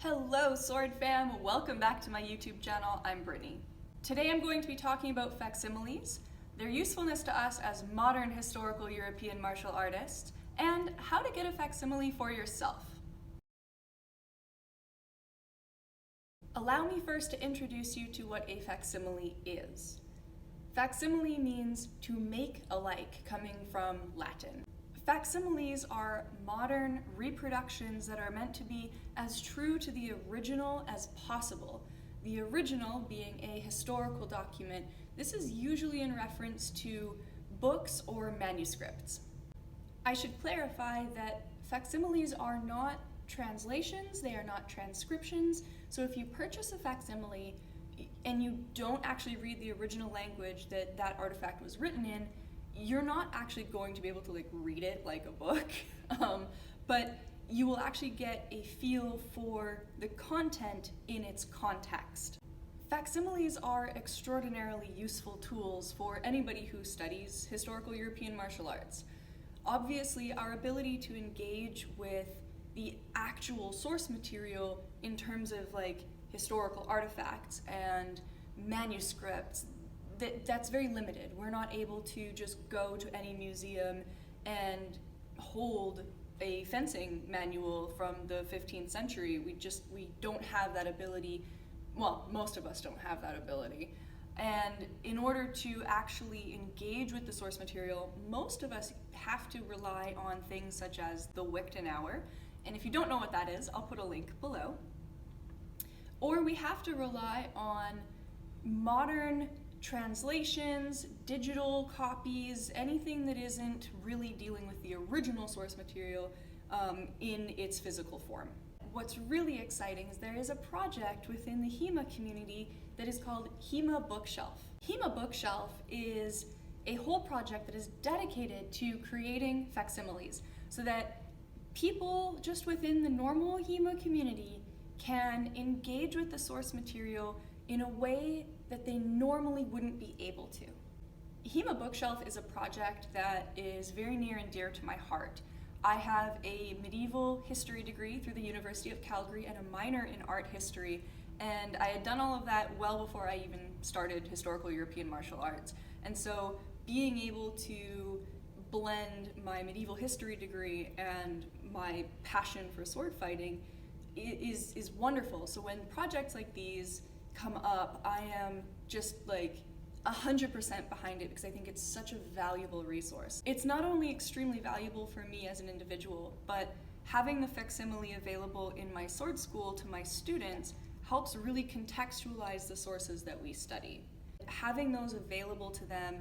Hello Sword fam, welcome back to my YouTube channel. I'm Brittany. Today I'm going to be talking about facsimiles, their usefulness to us as modern historical European martial artists, and how to get a facsimile for yourself. Allow me first to introduce you to what a facsimile is. Facsimile means to make alike, coming from Latin. Facsimiles are modern reproductions that are meant to be as true to the original as possible. The original being a historical document. This is usually in reference to books or manuscripts. I should clarify that facsimiles are not translations, they are not transcriptions, so if you purchase a facsimile and you don't actually read the original language that that artifact was written in, you're not actually going to be able to read it like a book, but you will actually get a feel for the content in its context. Facsimiles are extraordinarily useful tools for anybody who studies historical European martial arts. Obviously, our ability to engage with the actual source material in terms of historical artifacts and manuscripts, that's very limited. We're not able to just go to any museum and hold a fencing manual from the 15th century. We don't have that ability. Well, most of us don't have that ability. And in order to actually engage with the source material, most of us have to rely on things such as the Lecküchner. And if you don't know what that is, I'll put a link below. Or we have to rely on modern translations, digital copies, anything that isn't really dealing with the original source material in its physical form. What's really exciting is there is a project within the HEMA community that is called HEMA Bookshelf. HEMA Bookshelf is a whole project that is dedicated to creating facsimiles so that people just within the normal HEMA community can engage with the source material in a way that they normally wouldn't be able to. HEMA Bookshelf is a project that is very near and dear to my heart. I have a medieval history degree through the University of Calgary and a minor in art history, and I had done all of that well before I even started historical European martial arts. And so being able to blend my medieval history degree and my passion for sword fighting is wonderful. So when projects like these come up, I am just 100% behind it because I think it's such a valuable resource. It's not only extremely valuable for me as an individual, but having the facsimile available in my sword school to my students helps really contextualize the sources that we study. Having those available to them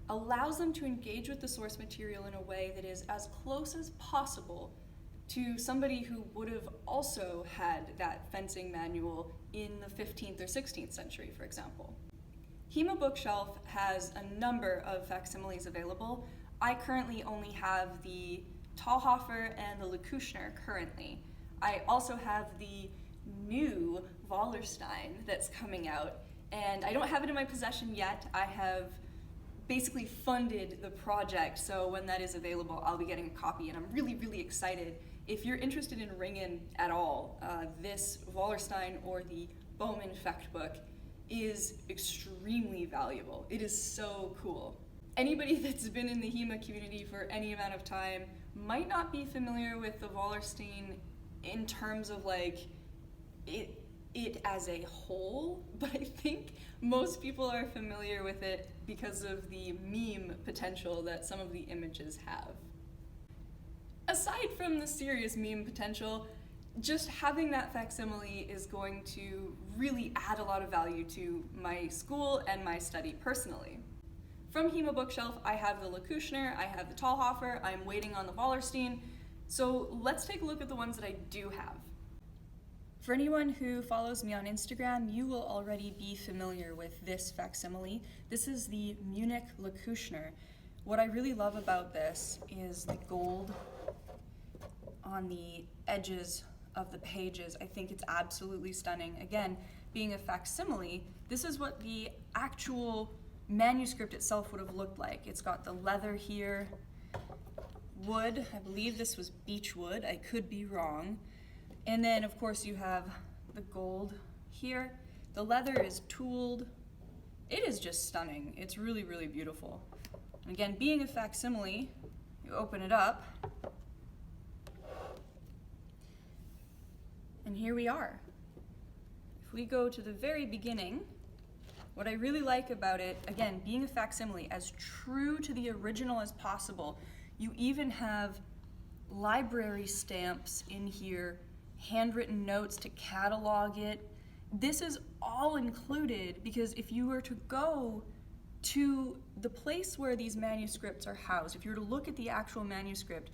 allows them to engage with the source material in a way that is as close as possible to somebody who would have also had that fencing manual in the 15th or 16th century, for example. HEMA Bookshelf has a number of facsimiles available. I currently only have the Talhoffer and the Lecküchner currently. I also have the new Wallerstein that's coming out, and I don't have it in my possession yet. I have basically funded the project, so when that is available, I'll be getting a copy, and I'm really, really excited. If you're interested in ringen at all, this Wallerstein or the Bowman Fecht book is extremely valuable. It is so cool. Anybody that's been in the HEMA community for any amount of time might not be familiar with the Wallerstein in terms of it as a whole, but I think most people are familiar with it because of the meme potential that some of the images have. Aside from the serious meme potential, just having that facsimile is going to really add a lot of value to my school and my study personally. From HEMA Bookshelf, I have the Lecküchner, I have the Talhoffer, I'm waiting on the Wallerstein, so let's take a look at the ones that I do have. For anyone who follows me on Instagram, you will already be familiar with this facsimile. This is the Munich Lecküchner. What I really love about this is the gold on the edges of the pages. I think it's absolutely stunning. Again, being a facsimile, this is what the actual manuscript itself would have looked like. It's got the leather here, wood, I believe this was beech wood, I could be wrong. And then of course you have the gold here. The leather is tooled. It is just stunning. It's really, really beautiful. And again, being a facsimile, you open it up, and here we are. If we go to the very beginning, what I really like about it, again, being a facsimile, as true to the original as possible, you even have library stamps in here, handwritten notes to catalog it. This is all included because if you were to go to the place where these manuscripts are housed, if you were to look at the actual manuscript,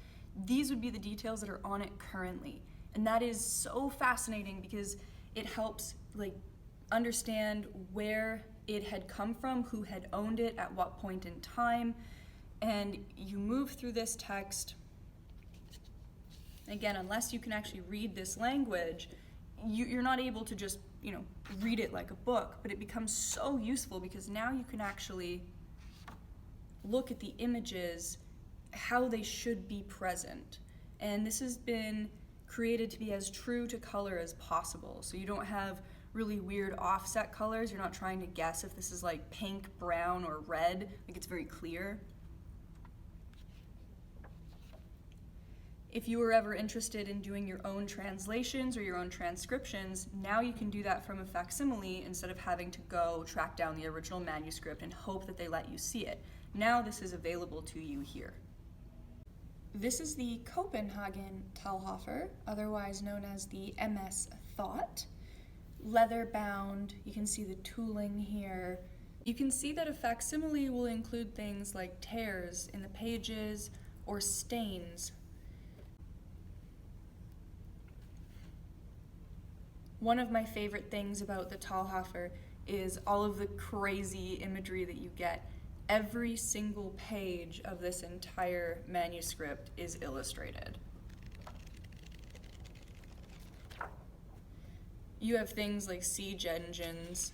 these would be the details that are on it currently. And that is so fascinating because it helps understand where it had come from, who had owned it, at what point in time. And you move through this text. Again, unless you can actually read this language, you're not able to just, read it like a book, but it becomes so useful because now you can actually look at the images, how they should be present. And this has been created to be as true to color as possible. So you don't have really weird offset colors. You're not trying to guess if this is like pink, brown, or red. It's very clear. If you were ever interested in doing your own translations or your own transcriptions, now you can do that from a facsimile instead of having to go track down the original manuscript and hope that they let you see it. Now this is available to you here. This is the Copenhagen Talhoffer, otherwise known as the MS Thought. Leather bound, you can see the tooling here. You can see that a facsimile will include things like tears in the pages or stains. One of my favorite things about the Talhoffer is all of the crazy imagery that you get. Every single page of this entire manuscript is illustrated. You have things like siege engines,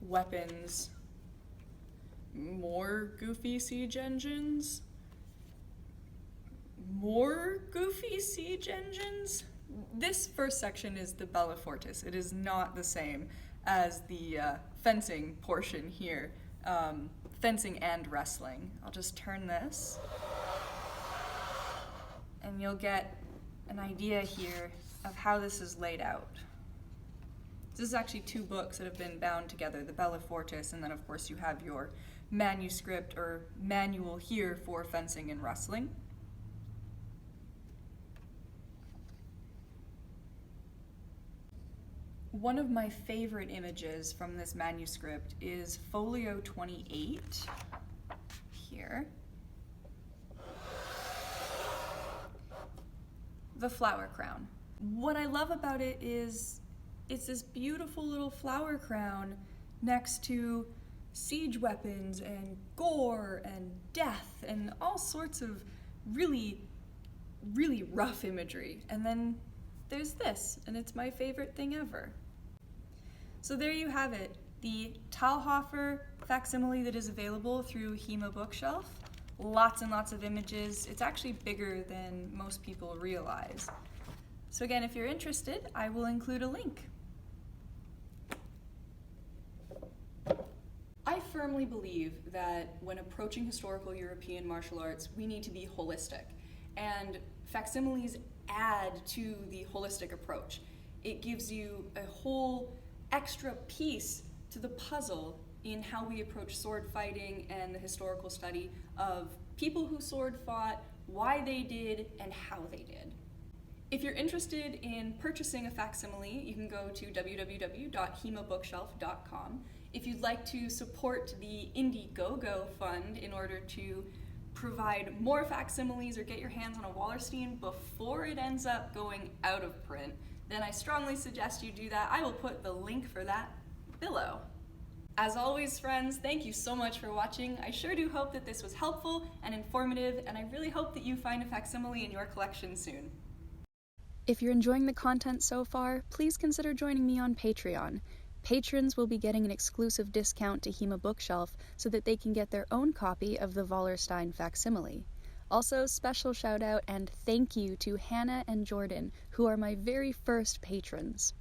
weapons, more goofy siege engines, more goofy siege engines. This first section is the Bella Fortis. It is not the same as the fencing portion here. Fencing and wrestling. I'll just turn this and you'll get an idea here of how this is laid out. This is actually two books that have been bound together, the Bella Fortis, and then of course you have your manuscript or manual here for fencing and wrestling. One of my favorite images from this manuscript is folio 28 here. The flower crown. What I love about it is it's this beautiful little flower crown next to siege weapons and gore and death and all sorts of really, really rough imagery. And then there's this, and it's my favorite thing ever. So there you have it, the Talhoffer facsimile that is available through HEMA Bookshelf. Lots and lots of images. It's actually bigger than most people realize. So again, if you're interested, I will include a link. I firmly believe that when approaching historical European martial arts, we need to be holistic. And facsimiles add to the holistic approach. It gives you a whole extra piece to the puzzle in how we approach sword fighting and the historical study of people who sword fought, why they did, and how they did. If you're interested in purchasing a facsimile, you can go to www.hemabookshelf.com. If you'd like to support the Indiegogo fund in order to provide more facsimiles or get your hands on a Wallerstein before it ends up going out of print, then I strongly suggest you do that. I will put the link for that below. As always, friends, thank you so much for watching. I sure do hope that this was helpful and informative, and I really hope that you find a facsimile in your collection soon. If you're enjoying the content so far, please consider joining me on Patreon. Patrons will be getting an exclusive discount to HEMA Bookshelf so that they can get their own copy of the Wallerstein facsimile. Also, special shout out and thank you to Hannah and Jordan, who are my very first patrons.